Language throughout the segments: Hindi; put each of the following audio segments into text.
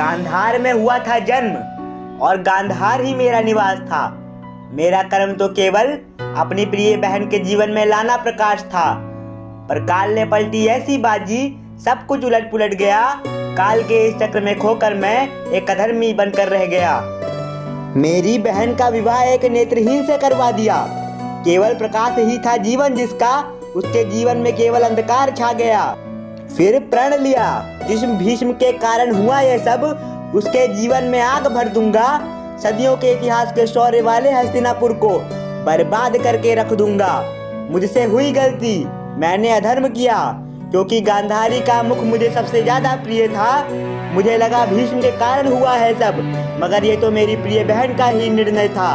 गांधार में हुआ था जन्म और गांधार ही मेरा निवास था। मेरा कर्म तो केवल अपनी प्रिय बहन के जीवन में लाना प्रकाश था, पर काल ने पलटी ऐसी बाजी, सब कुछ उलट पुलट गया। काल के इस चक्र में खोकर मैं एक अधर्मी बनकर रह गया। मेरी बहन का विवाह एक नेत्रहीन से करवा दिया। केवल प्रकाश ही था जीवन जिसका, उसके जीवन में केवल अंधकार छा गया। फिर प्रण लिया, जिस भीष्म के कारण हुआ यह सब, उसके जीवन में आग भर दूंगा। सदियों के इतिहास के शौर्य वाले हस्तिनापुर को बर्बाद करके रख दूंगा। मुझसे हुई गलती, मैंने अधर्म किया, क्योंकि गांधारी का मुख मुझे सबसे ज्यादा प्रिय था। मुझे लगा भीष्म के कारण हुआ है सब, मगर ये तो मेरी प्रिय बहन का ही निर्णय था।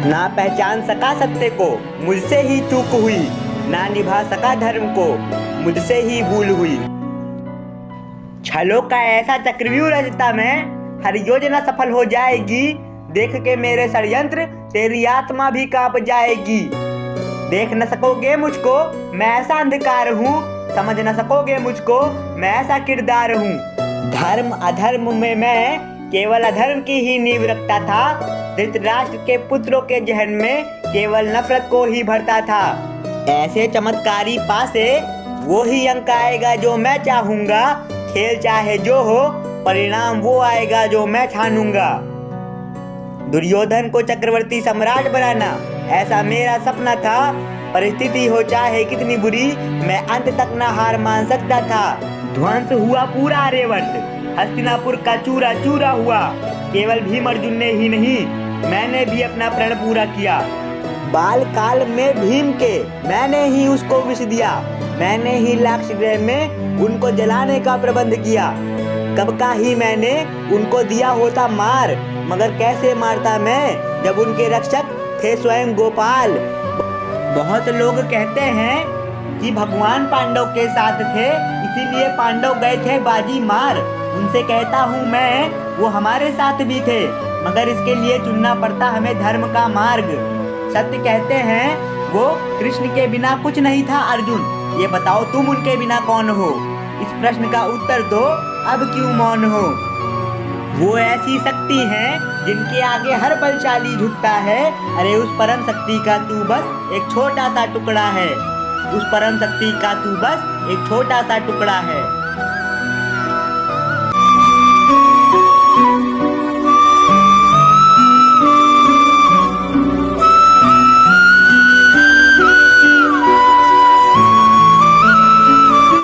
ना पहचान सका सत्य को, मुझसे ही चूक हुई। ना निभा सका धर्म को, मुझसे ही भूल हुई। छलों का ऐसा चक्रव्यूह रचता मैं, हर योजना सफल हो जाएगी। देख के मेरे षड्यंत्र तेरी आत्मा भी कांप जाएगी। देख न सकोगे मुझको, मैं ऐसा अंधकार हूँ। समझ न सकोगे मुझको, मैं ऐसा किरदार हूँ। धर्म अधर्म में मैं केवल अधर्म की ही नींव रखता था। धृतराष्ट्र के पुत्रों के जहन में केवल नफरत को ही भरता था। ऐसे चमत्कारी पासे वो ही अंक आएगा जो मैं चाहूंगा। खेल चाहे जो हो, परिणाम वो आएगा जो मैं ठानूंगा। दुर्योधन को चक्रवर्ती सम्राट बनाना, ऐसा मेरा सपना था। परिस्थिति हो चाहे कितनी बुरी, मैं अंत तक न हार मान सकता था। ध्वंस हुआ पूरा आर्यवर्त, हस्तिनापुर का चूरा चूरा हुआ। केवल भीम अर्जुन ने ही नहीं, मैंने भी अपना प्रण पूरा किया। बाल काल में भीम के मैंने ही उसको विष दिया। मैंने ही लाक्षागृह में उनको जलाने का प्रबंध किया। कब का ही मैंने उनको दिया होता मार, मगर कैसे मारता मैं जब उनके रक्षक थे स्वयं गोपाल। बहुत लोग कहते हैं कि भगवान पांडव के साथ थे, इसीलिए पांडव गए थे बाजी मार। उनसे कहता हूँ मैं, वो हमारे साथ भी थे, मगर इसके लिए चुनना पड़ता हमें धर्म का मार्ग। सत्य कहते हैं वो कृष्ण के बिना कुछ नहीं था अर्जुन। ये बताओ तुम उनके बिना कौन हो? इस प्रश्न का उत्तर दो, अब क्यों मौन हो? वो ऐसी शक्ति है जिनके आगे हर बलशाली झुकता है। अरे उस परम शक्ति का तू बस एक छोटा सा टुकड़ा है। उस परम शक्ति का तू बस एक छोटा सा टुकड़ा है।